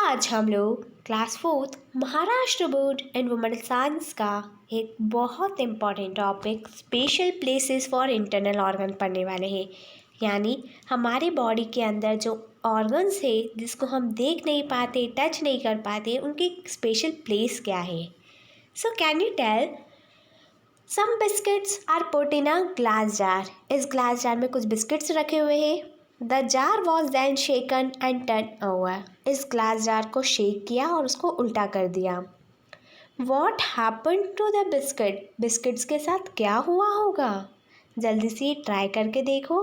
आज हम लोग class fourth Maharashtra board and women science का एक बहुत important topic special places for internal organ पढ़ने वाले हैं। यानी हमारे बॉडी के अंदर जो ऑर्गन्स है जिसको हम देख नहीं पाते, टच नहीं कर पाते, उनकी स्पेशल प्लेस क्या है। So can you tell some biscuits are put in a glass jar. इस ग्लास जार में कुछ बिस्किट्स रखे हुए हैं। The jar was then shaken and turn over. इस ग्लास जार को शेक किया और उसको उल्टा कर दिया। What happen to the biscuit. Biscuits के साथ क्या हुआ होगा, जल्दी से ट्राई करके देखो।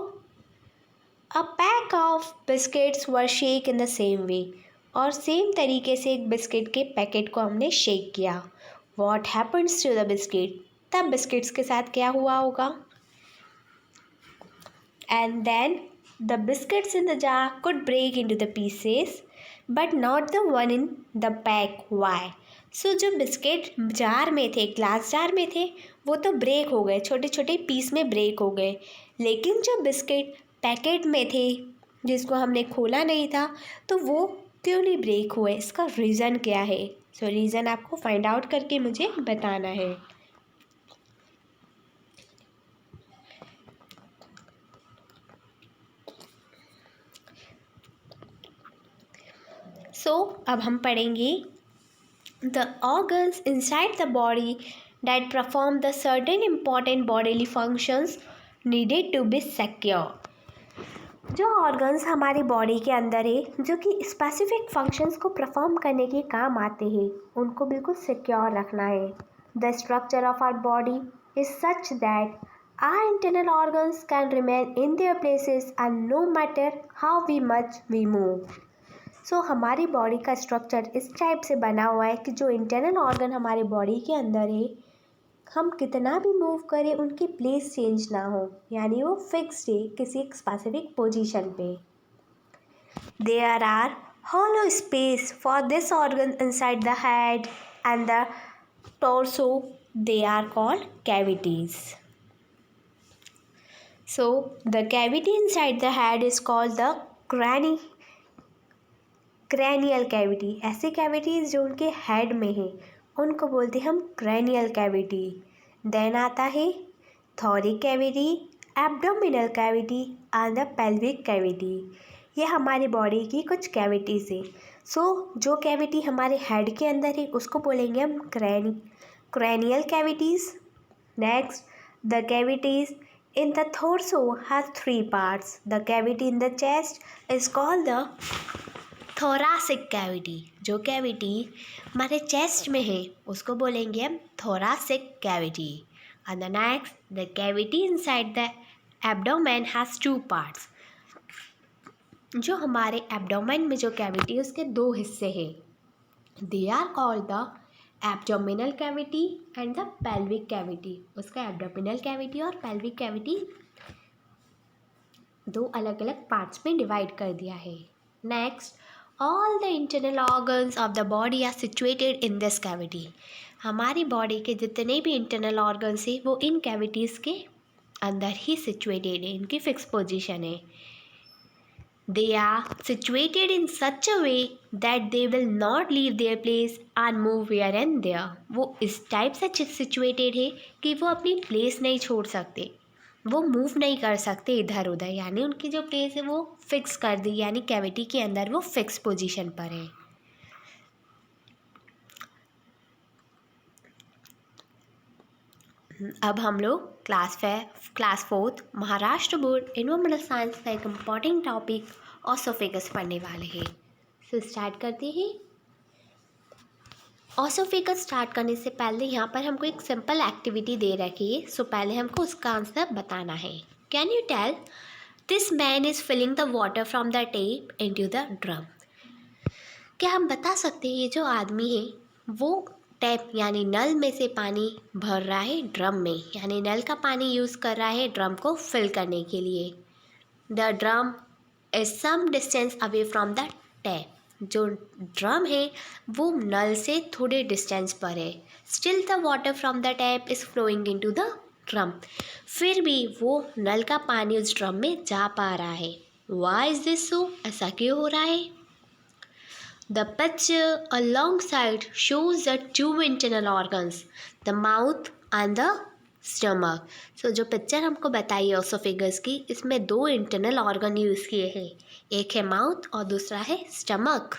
A pack of biscuits were shake in the same way. और सेम तरीके से एक बिस्किट के पैकेट को हमने शेक किया। What happens to the biscuit. तब बिस्किट्स के साथ क्या हुआ होगा। And then the biscuits in the jar could break into the pieces but not the one in the pack. Why? So जो बिस्किट जार में थे, ग्लास जार में थे, वो तो ब्रेक हो गए, छोटे छोटे पीस में ब्रेक हो गए। लेकिन जो बिस्किट पैकेट में थे जिसको हमने खोला नहीं था, तो वो क्यों नहीं ब्रेक हुए, इसका रीज़न क्या है। सो रीज़न आपको फाइंड आउट करके मुझे बताना है। अब हम पढ़ेंगे the organs inside the body that perform the certain important bodily functions needed to be secure. जो ऑर्गन्स हमारी बॉडी के अंदर है जो कि स्पेसिफिक फंक्शंस को परफॉर्म करने के काम आते हैं, उनको बिल्कुल सिक्योर रखना है। The structure of our body is such that our internal organs can remain in their places and no matter how we much we move. हमारी बॉडी का स्ट्रक्चर इस टाइप से बना हुआ है कि जो इंटरनल ऑर्गन हमारे बॉडी के अंदर है, हम कितना भी मूव करें उनकी प्लेस चेंज ना हो, यानी वो फिक्स्ड है किसी एक स्पेसिफिक पोजीशन पे। There are hollow space for this organ inside the head and the torso. They are called cavities. So the cavity inside the head is called the cranial cavity. ऐसी cavities जो उनके head में है उनको बोलते हैं हम क्रैनियल कैविटी। देन आता है thoracic cavity, abdominal cavity and the pelvic cavity. ये हमारी बॉडी की कुछ कैविटीज़ है। जो कैविटी हमारे हेड के अंदर है उसको बोलेंगे हम cranial cavities. Next, the cavities in the torso has 3 parts. The cavity in the chest is called the thoracic cavity. जो कैविटी हमारे चेस्ट में है उसको बोलेंगे हम thoracic cavity. And the next, the cavity inside the abdomen has 2 parts. जो हमारे abdomen में जो कैविटी है उसके 2 हिस्से हैं। They are called the abdominal cavity and the pelvic cavity. उसका एब्डोमिनल कैविटी और पेल्विक कैविटी 2 अलग अलग पार्ट्स में डिवाइड कर दिया है। Next, all the internal organs of the body are situated in this cavity. हमारी बॉडी के जितने भी इंटरनल ऑर्गन्स हैं वो इन कैविटीज़ के अंदर ही सिचुएटेड है, इनकी फिक्स पोजीशन है। They are situated in such a way that they will not leave their place and move here and there. वो इस टाइप से सिचुएटेड है कि वो अपनी प्लेस नहीं छोड़ सकते, वो मूव नहीं कर सकते इधर उधर, यानी उनकी जो प्लेस है वो फिक्स कर दी, यानी कैविटी के अंदर वो फिक्स पोजीशन पर है। अब हम लोग class fourth Maharashtra board environmental science का एक इम्पॉर्टेंट टॉपिक ऑसोफेगस पढ़ने वाले हैं। स्टार्ट करते हैं। ऑसोफेगस स्टार्ट करने से पहले यहाँ पर हमको एक सिंपल एक्टिविटी दे रखी है। पहले हमको उसका आंसर बताना है। Can you tell this man is filling the water from the tap into the drum. क्या हम बता सकते हैं ये जो आदमी है वो टैप यानी नल में से पानी भर रहा है ड्रम में, यानी नल का पानी यूज़ कर रहा है ड्रम को फिल करने के लिए। The drum is some distance away from the tap. जो ड्रम है वो नल से थोड़े डिस्टेंस पर है। Still the water from the tap is flowing into the drum. फिर भी वो नल का पानी उस ड्रम में जा पा रहा है। व्हाई इज दिस सो, ऐसा क्यों हो रहा है। The picture alongside shows the two internal organs, the mouth and the stomach. So जो पिक्चर हमको बताई है ओसोफेगस की, इसमें दो इंटरनल ऑर्गन यूज़ किए हैं, एक है माउथ और दूसरा है stomach.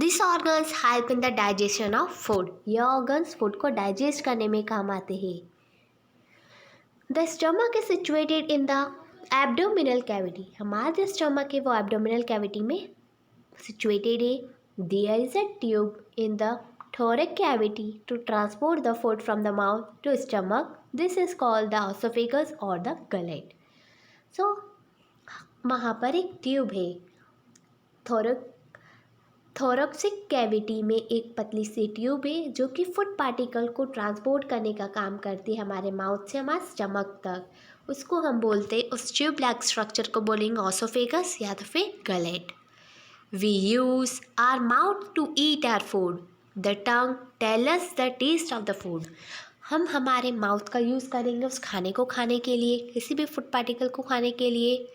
These organs help in the digestion of food. ये organs food को digest करने में काम आते हैं. The stomach is situated in the abdominal cavity. हमारा जो stomach है वो abdominal cavity में situated है. There is a tube in the thoracic cavity to transport the food from the mouth to stomach. This is called the esophagus or the gullet. So वहाँ पर एक tube है. थोरैक्सिक cavity में एक पतली सी tube है जो कि फूड पार्टिकल को ट्रांसपोर्ट करने का काम करती है हमारे माउथ से हमारे स्टमक तक. उसको हम बोलते हैं, उस ट्यूब लाइक स्ट्रक्चर को बोलेंगे ओसोफेगस या तो फिर gullet. We use our mouth to eat our food. The tongue tell us the taste of the food. हम हमारे माउथ का यूज़ करेंगे उस खाने को खाने के लिए, किसी भी फूड पार्टिकल को खाने के लिए,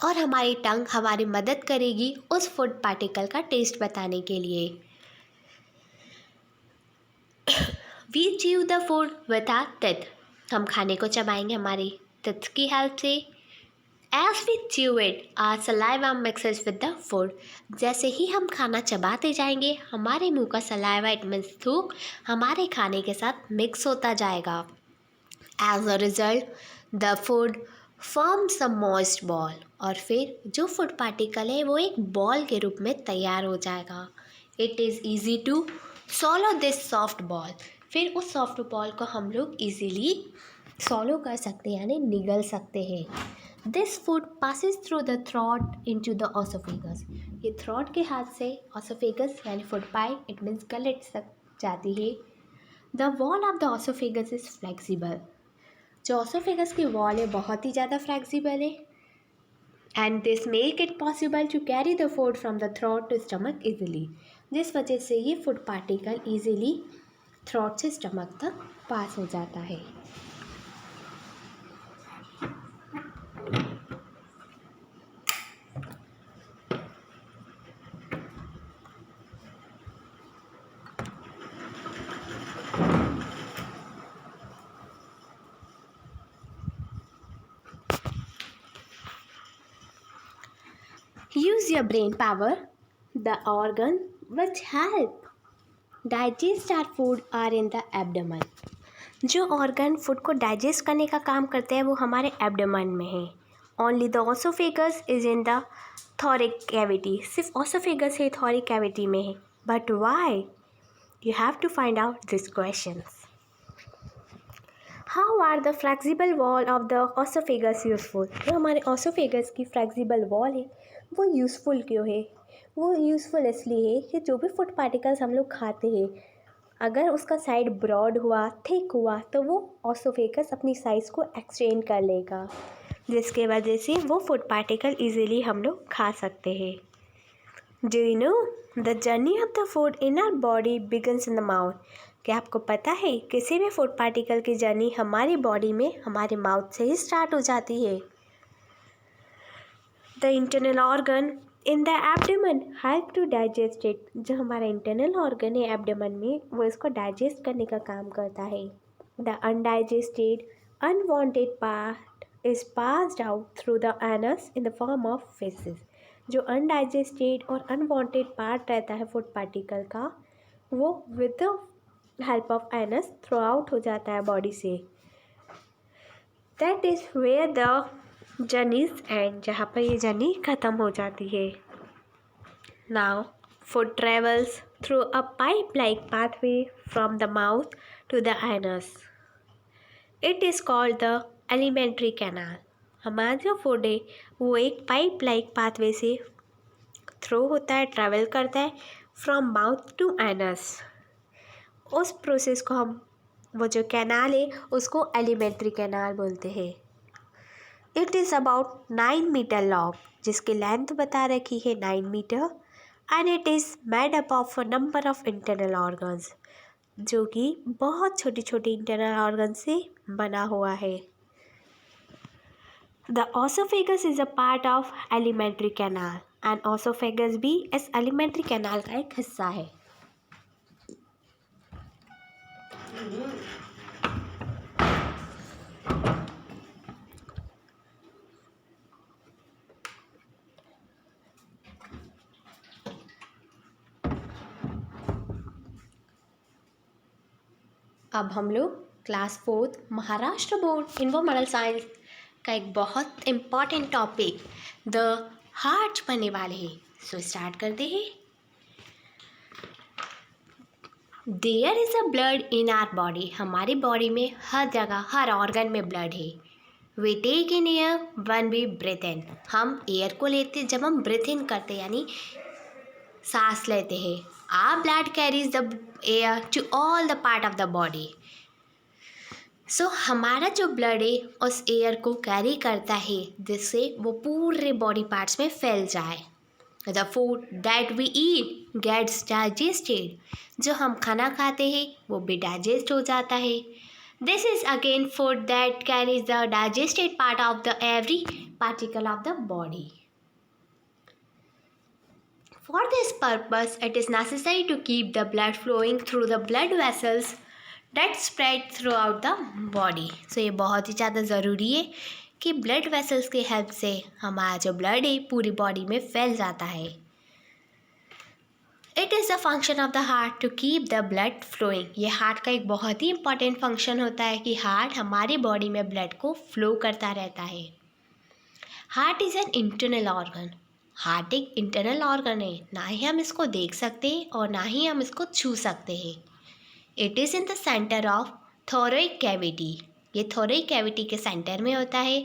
और हमारी टंग हमारी मदद करेगी उस फूड पार्टिकल का टेस्ट बताने के लिए. We chew the food with our teeth. हम खाने को चबाएंगे हमारी टीथ की हेल्प से. As we chew it our saliva mixes with the food. जैसे ही हम खाना चबाते जाएंगे हमारे मुंह का सलाइवा इट मीन्स थूक हमारे खाने के साथ मिक्स होता जाएगा. As a result the food forms a moist ball. और फिर जो फूड पार्टिकल है वो एक बॉल के रूप में तैयार हो जाएगा. It is easy to swallow this soft ball. फिर उस सॉफ्ट बॉल को हम लोग ईजीली सॉलो कर सकते हैं यानी निगल सकते हैं. This food passes through the throat into the oesophagus. ये थ्रोट के हाथ से ओसोफेगस यानी food pipe it means gullet तक जाती है. The wall of the oesophagus is flexible. जो ओसोफेगस की वॉल है बहुत ही ज़्यादा फ्लेक्सिबल है. And this make it possible to carry the food from the throat to stomach easily. जिस वजह से ये फूड पार्टिकल ईजिली थ्रोट से स्टमक तक पास हो जाता है. Use your brain power. The organ which help digest our food are in the abdomen. जो ऑर्गन फूड को डाइजेस्ट करने का काम करते हैं वो हमारे एब्डोमेन में है. Only the oesophagus is in the thoracic cavity. सिर्फ ओसोफेगस है थोरिक कैविटी में है. But why? You have to find out this questions. How are the flexible wall of the oesophagus useful. जो हमारे ओसोफेगस की flexible wall है वो useful क्यों है? वो यूज़फुल इसलिए है कि जो भी फूड पार्टिकल्स हम लोग खाते हैं अगर उसका साइड ब्रॉड हुआ थिक हुआ तो वो ओसोफेगस अपनी साइज़ को एक्सटेंड कर लेगा, जिसके वजह से वो फूड पार्टिकल इजीली हम लोग खा सकते हैं. Do you know the journey of the food in our body begins in the mouth. क्या आपको पता है किसी भी फूड पार्टिकल की जर्नी हमारी बॉडी में हमारे माउथ से ही स्टार्ट हो जाती है. The internal organ in the abdomen help to digest it. जो हमारा इंटरनल ऑर्गन है एब्डोमेन में वो इसको डाइजेस्ट करने का काम करता है. The undigested unwanted part is passed out through the anus in the form of faeces. जो अनडाइजेस्टेड और अनवांटेड पार्ट रहता है फूड पार्टिकल का वो with the help of anus throw out हो जाता है बॉडी से. That is where the journeys end. जहाँ पर ये जर्नी ख़त्म हो जाती है. Now food travels through a pipe like pathway from the mouth to the anus. It is called the alimentary canal. हमारा जो फूड है वो एक पाइप लाइक पाथवे से थ्रू होता है, ट्रैवल करता है फ्रॉम माउथ टू एनस. उस प्रोसेस को हम वो जो कैनाल है उसको एलिमेंट्री कैनाल बोलते हैं. It is about 9 metre long, जिसकी लेंथ बता रखी है 9 metre. And it is made up of a number of internal organs, जो कि बहुत छोटी छोटी इंटरनल ऑर्गन से बना हुआ है. The esophagus is a part of alimentary canal and esophagus भी इस alimentary canal का एक हिस्सा है. अब हम लोग class 4 Maharashtra board environmental science का एक बहुत इम्पॉर्टेंट टॉपिक द हार्ट पढ़ने वाले हैं. सो स्टार्ट करते हैं. There is a blood in our body. हमारी बॉडी में हर जगह हर ऑर्गन में ब्लड है. We take in air one we breathe in. हम एयर को लेते जब हम ब्रेथ इन करते यानी सांस लेते हैं. Our blood carries the air to all the part of the body. So हमारा जो ब्लड है उस एयर को कैरी करता है जिससे वो पूरे बॉडी पार्ट्स में फैल जाए. The food that we eat gets digested. जो हम खाना खाते हैं वो भी डाइजेस्ट हो जाता है. This is again food that carries the digested part of the every particle of the body. For this purpose, it is necessary to keep the blood flowing through the blood vessels that spread throughout the body. So ये बहुत ही ज़्यादा ज़रूरी है कि blood vessels के help से हमारा जो ब्लड है पूरी बॉडी में फैल जाता है. It is the function of the heart to keep the blood flowing. ये हार्ट का एक बहुत ही इंपॉर्टेंट फंक्शन होता है कि हार्ट हमारी बॉडी में ब्लड को फ्लो करता रहता है. Heart is an internal organ. Heart एक इंटरनल ऑर्गन है. ना ही हम इसको देख सकते हैं और ना ही हम इसको छू सकते हैं. It is in the centre of thorax cavity. ये थोरैक कैविटी के सेंटर में होता है.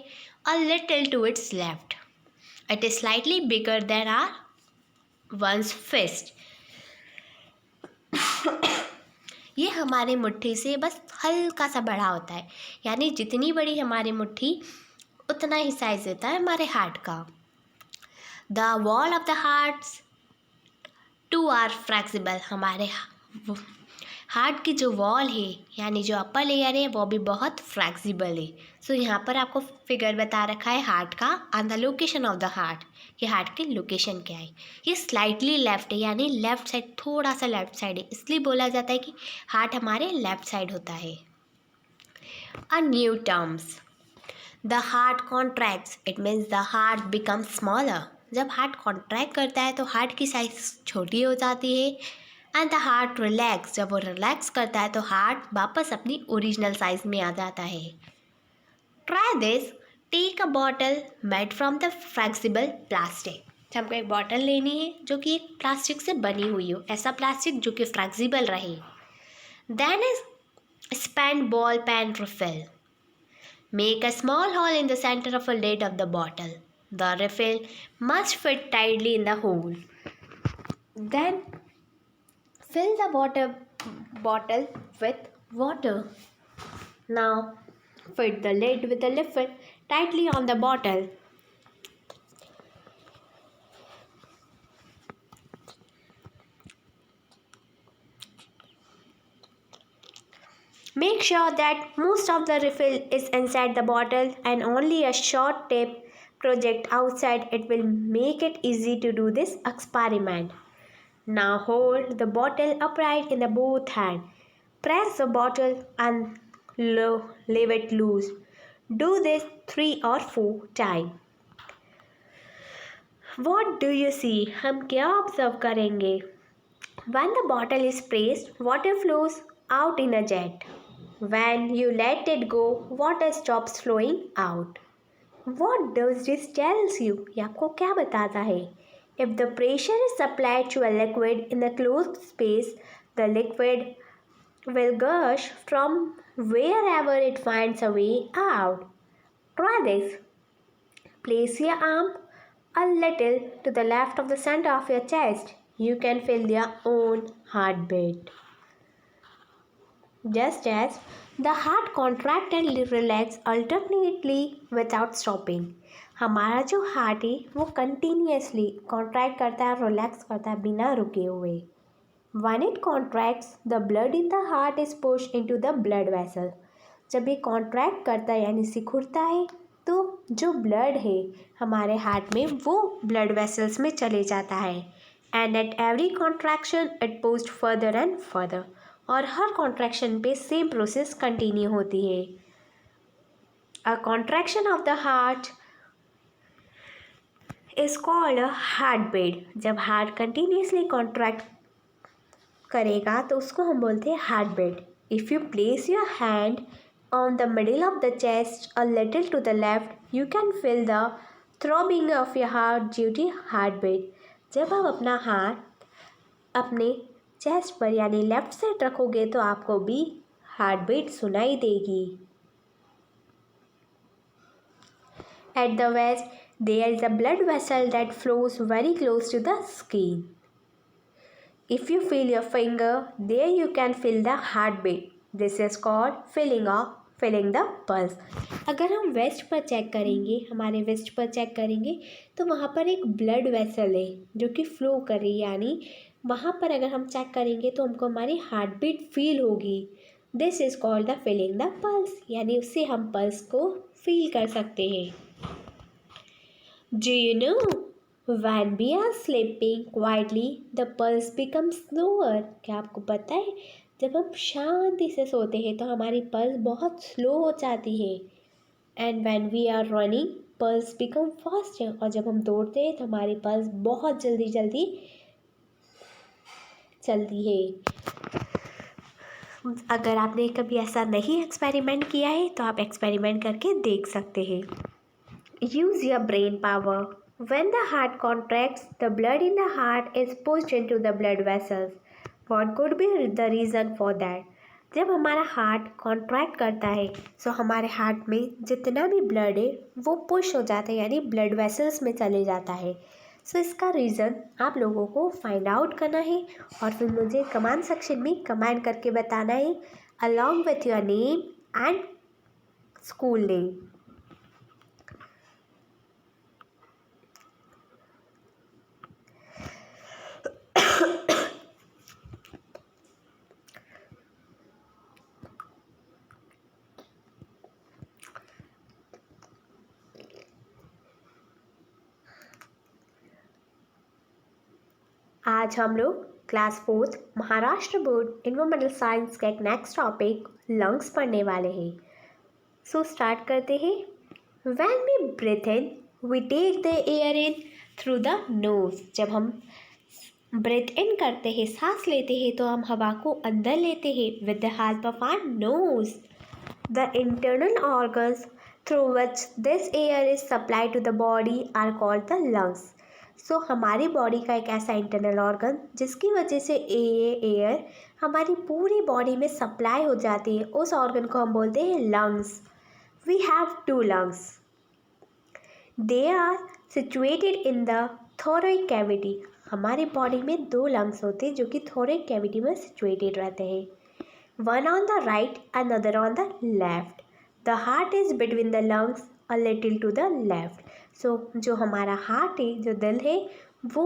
A little to its left. It is slightly bigger than our one's fist. ये हमारे मुट्ठी से बस हल्का सा बड़ा होता है. यानी जितनी बड़ी हमारी मुट्ठी उतना ही साइज देता है हमारे हार्ट का. The wall of the hearts too are flexible. हमारे हार्ट की जो वॉल है यानी जो अपर लेयर है वो भी बहुत फ्लेक्सिबल है. सो यहाँ पर आपको फिगर बता रखा है हार्ट का on the location of the heart. कि हार्ट की लोकेशन क्या है. ये स्लाइटली लेफ्ट है यानी लेफ्ट साइड थोड़ा सा लेफ्ट साइड है. इसलिए बोला जाता है कि हार्ट हमारे लेफ्ट साइड होता है. A new terms. The heart contracts. It means the heart become smaller. जब हार्ट कॉन्ट्रैक्ट करता है तो हार्ट की साइज छोटी हो जाती है. And the heart relax. जब वो रिलैक्स करता है तो हार्ट वापस अपनी ओरिजिनल साइज में आ जाता है. Try this. Take a bottle made from the flexible plastic. हमको एक बॉटल लेनी है जो कि एक प्लास्टिक से बनी हुई हो. ऐसा प्लास्टिक जो कि फ्लेक्सिबल रहे. Then is spent ball pen refill. Make a small hole in the center of a lid of the bottle. The refill must fit tightly in the hole. Then fill the bottle with water. Now fit the lid with the refill tightly on the bottle. Make sure that most of the refill is inside the bottle and only a short tip project outside. It will make it easy to do this experiment. Now hold the bottle upright in the both hand. Press the bottle and leave it loose. Do this 3 or 4 times. What do you see? हम क्या observe करेंगे? When the bottle is pressed, water flows out in a jet. When you let it go, water stops flowing out. What does this tells you? ये आपको क्या बताता है? If the pressure is applied to a liquid in the closed space, the liquid will gush from wherever it finds a way out. Try this. Place your arm a little to the left of the center of your chest. You can feel your own heartbeat. Just as the heart contract and relax alternately without stopping. हमारा जो heart है वो continuously contract करता है relax करता है बिना रुके हुए. When it contracts, the blood in the heart is pushed into the blood vessel. जब ये कॉन्ट्रैक्ट करता है यानी सिकुड़ता है तो जो ब्लड है हमारे हार्ट में वो ब्लड वेसल्स में चले जाता है and at every contraction it pushed further and further, और हर कॉन्ट्रैक्शन पे सेम प्रोसेस कंटिन्यू होती है। A contraction of the heart is called a heart beat. जब हार्ट कंटिन्यूसली कॉन्ट्रैक्ट करेगा तो उसको हम बोलते हैं heart beat. If you place your hand on the middle of the chest a little to the left, you can feel the throbbing of your heart due to heartbeat। जब आप अपना हाथ अपने चेस्ट पर यानी लेफ्ट साइड रखोगे तो आपको भी हार्ट बीट सुनाई देगी। At the waist there is a blood vessel that flows very close to the skin. If you feel your finger there you can feel the heartbeat. This is called feeling the pulse। अगर हम waste पर check करेंगे, हमारे waste पर check करेंगे तो वहाँ पर एक ब्लड वेसल है जो कि फ्लो कर रही है, यानी वहाँ पर अगर हम चेक करेंगे तो हमको हमारी हार्ट बीट फील होगी। This is called the feeling the pulse, यानी उससे हम पल्स को फील कर सकते हैं। Do you know when we are sleeping quietly the pulse becomes slower? क्या आपको पता है जब हम शांति से सोते हैं तो हमारी पल्स बहुत स्लो हो जाती है। And when we are running pulse become faster, और जब हम दौड़ते हैं तो हमारी पल्स बहुत जल्दी जल्दी चलती है। अगर आपने कभी ऐसा नहीं एक्सपेरिमेंट किया है तो आप एक्सपेरिमेंट करके देख सकते हैं। Use your brain power. When the heart contracts, the blood in the heart is pushed into the blood vessels. What could be the reason for that? जब हमारा हार्ट कॉन्ट्रैक्ट करता है तो हमारे हार्ट में जितना भी ब्लड है वो पुश हो जाता है, यानी ब्लड वेसल्स में चले जाता है। सो इसका रीज़न आप लोगों को फाइंड आउट करना है और फिर मुझे कमेंट सेक्शन में कमेंट करके बताना है along with your name and school name. आज हम लोग class 4 Maharashtra board environmental science का एक नेक्स्ट टॉपिक लंग्स पढ़ने वाले हैं। सो स्टार्ट करते हैं। When we breathe in we take the air in through the nose. जब हम ब्रीथ इन करते हैं, सांस लेते हैं, तो हम हवा को अंदर लेते हैं with the help of our nose. The internal organs through which this air is supply to the body are called the lungs. So हमारी बॉडी का एक ऐसा इंटरनल ऑर्गन जिसकी वजह से एयर हमारी पूरी बॉडी में सप्लाई हो जाती है, उस ऑर्गन को हम बोलते हैं lungs. We have 2 lungs. They are situated in the thoracic cavity. हमारी बॉडी में 2 लंग्स होते हैं जो कि thoracic cavity में सिचुएटेड रहते हैं। One on the right, another on the left. The heart is between the lungs, a little to the left. So जो हमारा हार्ट है, जो दिल है, वो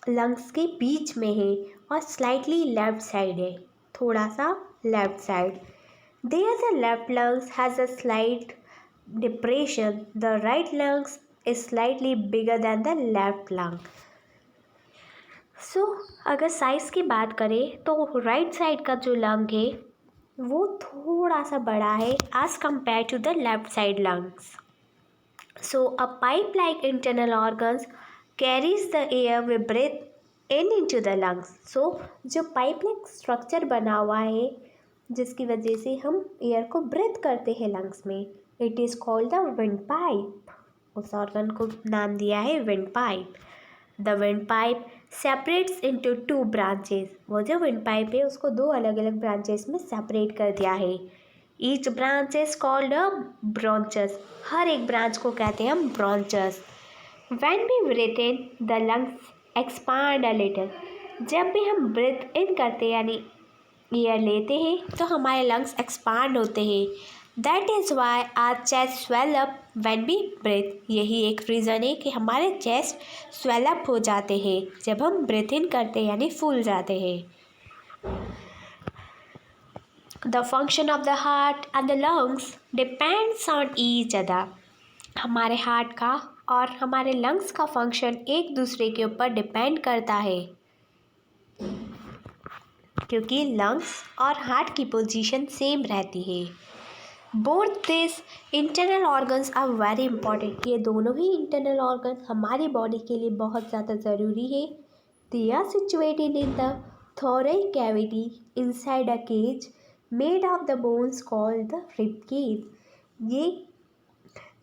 लंग्स के बीच में है और स्लाइटली लेफ्ट साइड है, थोड़ा सा left side. There the left lungs has a slight depression. The right lungs is slightly bigger than the left lung. So अगर साइज़ की बात करें तो राइट साइड का जो लंग है वो थोड़ा सा बड़ा है as compared to the left side lungs. So a pipe-like internal organs carries the air we breathe in into the lungs. So जो pipe-like structure बना हुआ है जिसकी वजह से हम एयर को ब्रीथ करते हैं लंग्स में, it is called the wind pipe. उस ऑर्गन को नाम दिया है wind pipe. The wind pipe separates into 2 branches. वो जो विंड पाइप है उसको 2 अलग अलग ब्रांचेस में सेपरेट कर दिया है। Each branch is called a bronchus. हर एक ब्रांच को कहते हैं हम bronchus. When we breathe in the lungs expand a little. जब भी हम ब्रीथ इन करते हैं यानी एयर लेते हैं तो हमारे लंग्स एक्सपांड होते हैं। That is why our chest swell up when we breathe. यही एक रीज़न है कि हमारे चेस्ट स्वेल अप हो जाते हैं जब हम ब्रीथ इन करते हैं यानी फूल जाते हैं। The function of the heart and the lungs depends on each other. हमारे हार्ट का और हमारे लंग्स का फंक्शन एक दूसरे के ऊपर डिपेंड करता है, क्योंकि लंग्स और हार्ट की पोजीशन सेम रहती है। Both this internal organs are very important. ये दोनों ही इंटरनल ऑर्गन हमारी बॉडी के लिए बहुत ज़्यादा ज़रूरी है। They are situated in the thoracic cavity inside a cage made of the bones called the rib cage।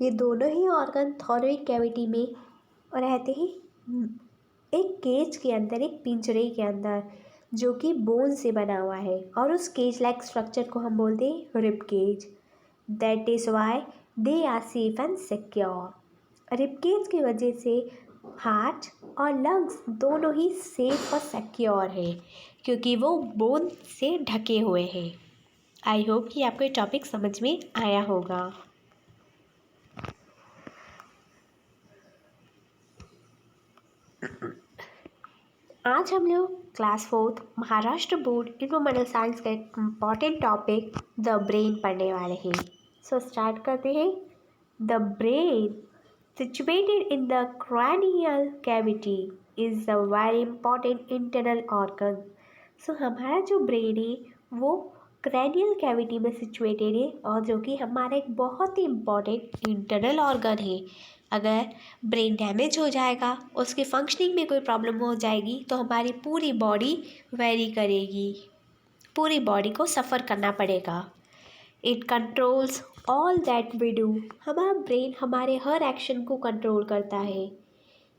ये दोनों ही ऑर्गन थोरेसिक कैविटी में रहते हैं, एक केज के अंदर, एक पिंजरे के अंदर, जो कि बोन से बना हुआ है, और उस केज लाइक स्ट्रक्चर को हम बोलते हैं rib cage. That is why they are safe and secure. Rib cage की वजह से हार्ट और लंग्स दोनों ही सेफ और सिक्योर है, क्योंकि वो बोन से ढके हुए हैं। आई होप कि आपको ये टॉपिक समझ में आया होगा। आज हम लोग class 4 Maharashtra board informational science का एक इम्पॉर्टेंट टॉपिक द ब्रेन पढ़ने वाले हैं। सो स्टार्ट करते हैं। The brain situated in the cranial cavity is the very important internal organ. So हमारा जो ब्रेन है वो क्रैनियल कैविटी में सिचुएटेड है, और जो कि हमारा एक बहुत ही इम्पॉर्टेंट इंटरनल ऑर्गन है। अगर ब्रेन डैमेज हो जाएगा, उसके फंक्शनिंग में कोई प्रॉब्लम हो जाएगी, तो हमारी पूरी बॉडी वेरी करेगी, पूरी बॉडी को सफ़र करना पड़ेगा। It controls all that we do. हमारा ब्रेन हमारे हर एक्शन को कंट्रोल करता है।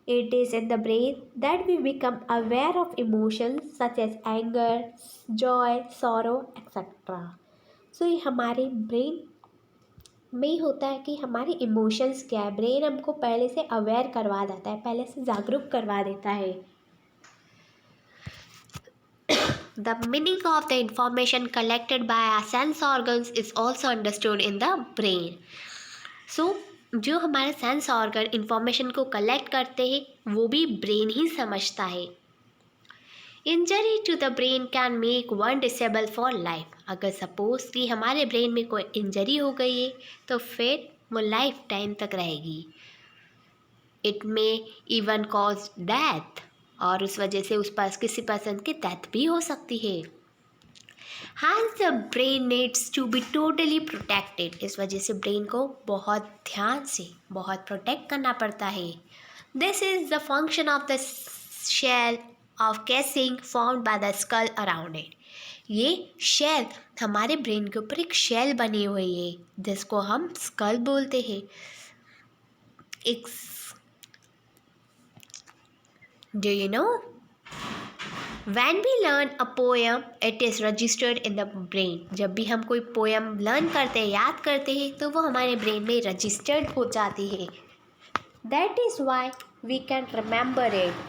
It is in the brain that we become aware of emotions such as anger, joy, sorrow etcetera. So ये हमारे ब्रेन में ही होता है कि हमारे इमोशंस क्या है। ब्रेन हमको पहले से अवेयर करवा देता है, पहले से जागरूक करवा देता है। The meaning of the information collected by our sense organs is also understood in the brain. So जो हमारे सेंस ऑर्गन इंफॉर्मेशन को कलेक्ट करते हैं वो भी ब्रेन ही समझता है। Injury to the brain can make one disable for life. अगर सपोज कि हमारे ब्रेन में कोई इंजरी हो गई है तो फिर वो लाइफ टाइम तक रहेगी। It may even cause death, और उस वजह से उस पास किसी पर्सन की डेथ भी हो सकती है। Hence the brain needs to be totally protected। इस वजह से ब्रेन को बहुत ध्यान से, बहुत प्रोटेक्ट करना पड़ता है। This is the function of the shell of casing formed by the skull around it। ये शेल, हमारे ब्रेन के ऊपर एक शेल बनी हुई है जिसको हम स्कल बोलते हैं। एक Do you know? When we learn a poem, it is registered in the brain। जब भी हम कोई पोएम लर्न करते हैं, याद करते हैं, तो वो हमारे ब्रेन में रजिस्टर्ड हो जाती है। That is why we can remember it।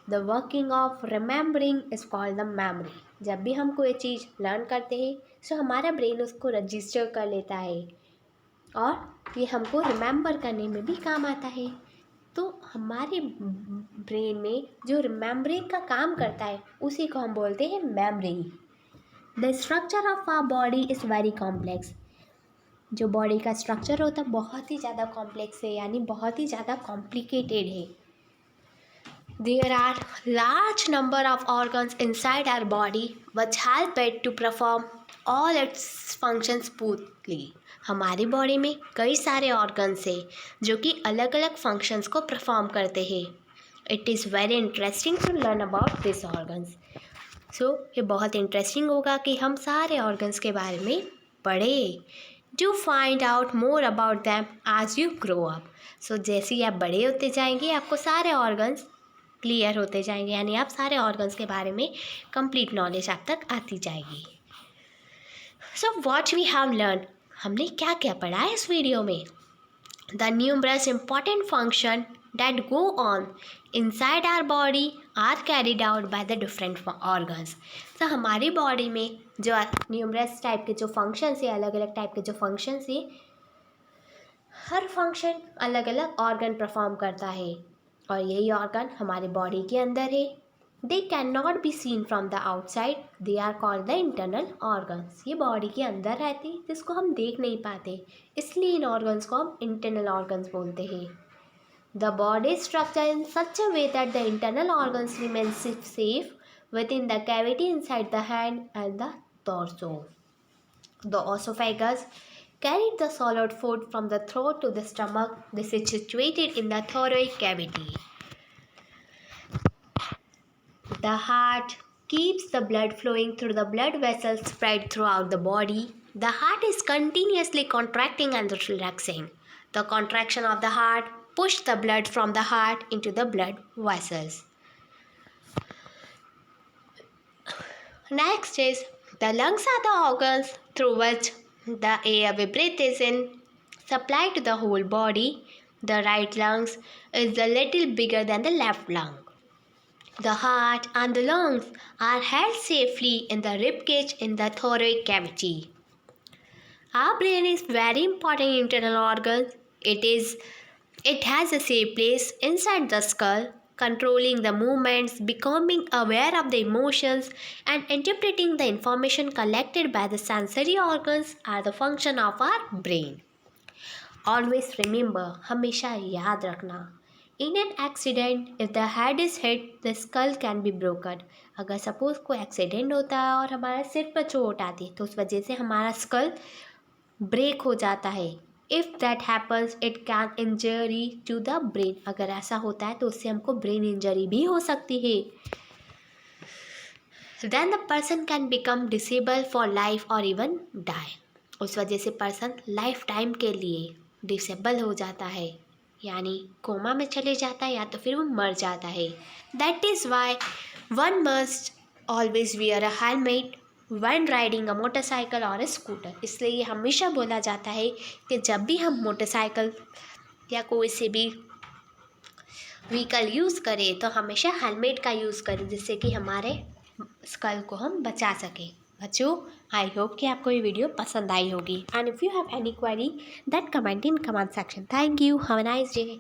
The working of remembering is called the memory। जब भी हम कोई चीज़ लर्न करते हैं तो हमारा ब्रेन उसको रजिस्टर कर लेता है, और ये हमको रिमेंबर करने में भी काम आता है। तो हमारे ब्रेन में जो रिमेम्बरिंग का काम करता है उसी को हम बोलते हैं memory. The structure of our body is very complex. जो बॉडी का स्ट्रक्चर होता है बहुत ही ज़्यादा कॉम्प्लेक्स है, यानी बहुत ही ज़्यादा कॉम्प्लिकेटेड है। There are large number of organs inside our body which help it to perform all its functions smoothly. हमारी बॉडी में कई सारे ऑर्गन्स हैं जो कि अलग अलग फंक्शंस को परफॉर्म करते हैं। It is very interesting to learn about this organs. So ये बहुत इंटरेस्टिंग होगा कि हम सारे ऑर्गन्स के बारे में पढ़ें। Do find out more about them as you grow up. So जैसे ही आप बड़े होते जाएंगे आपको सारे ऑर्गन्स क्लियर होते जाएंगे, यानी आप सारे ऑर्गन्स के बारे में कंप्लीट नॉलेज आप तक आती जाएगी। So what we have learn, हमने क्या क्या पढ़ा है इस वीडियो में। The numerous important function that go on inside our body are carried out by the different organs। तो हमारी बॉडी में जो न्यूमरस टाइप के जो फंक्शंस है, अलग अलग टाइप के जो फंक्शंस है, हर फंक्शन अलग अलग ऑर्गन परफॉर्म करता है, और यही ऑर्गन हमारी बॉडी के अंदर है। They can not be seen from the outside, they are called the internal organs. ये बॉडी के अंदर रहते हैं जिसको हम देख नहीं पाते, इसलिए इन ऑर्गन्स को हम इंटरनल ऑर्गन्स बोलते हैं। The body structure in such a way that the internal organs remain safe within the cavity inside the hand and the torso. The esophagus carried the solid food from the throat to the stomach. This is situated in the thoracic cavity. The heart keeps the blood flowing through the blood vessels spread throughout the body. The heart is continuously contracting and relaxing. The contraction of the heart pushes the blood from the heart into the blood vessels. Next is the lungs are the organs through which the air we breathe is in supplied to the whole body. The right lungs is a little bigger than the left lung. The heart and the lungs are held safely in the rib cage in the thoracic cavity. Our brain is very important internal organ. It has a safe place inside the skull, controlling the movements, becoming aware of the emotions, and interpreting the information collected by the sensory organs are the function of our brain. Always remember, हमेशा याद रखना, in an accident, if the head is hit, the skull can be broken. अगर suppose कोई accident होता है और हमारे सिर पर चोट आती है तो उस वजह से हमारा स्कल ब्रेक हो जाता है. If that happens it can injury to the brain. अगर ऐसा होता है तो उससे हमको ब्रेन इंजरी भी हो सकती है. Then the person can become disable for life और इवन डाई. उस वजह से पर्सन लाइफ टाइम के लिए डिसेबल हो जाता है, यानी कोमा में चले जाता है या तो फिर वो मर जाता है. That is Y one must always wear a helmet when riding a motorcycle और स्कूटर. इसलिए ये हमेशा बोला जाता है कि जब भी हम मोटरसाइकिल या कोई से भी व्हीकल यूज़ करें तो हमेशा हेलमेट का यूज़ करें, जिससे कि हमारे स्कल को हम बचा सकें. बच्चों, आई होप कि आपको ये वीडियो पसंद आई होगी. And if you have any query that comment in comment section. Thank you. Have a nice day.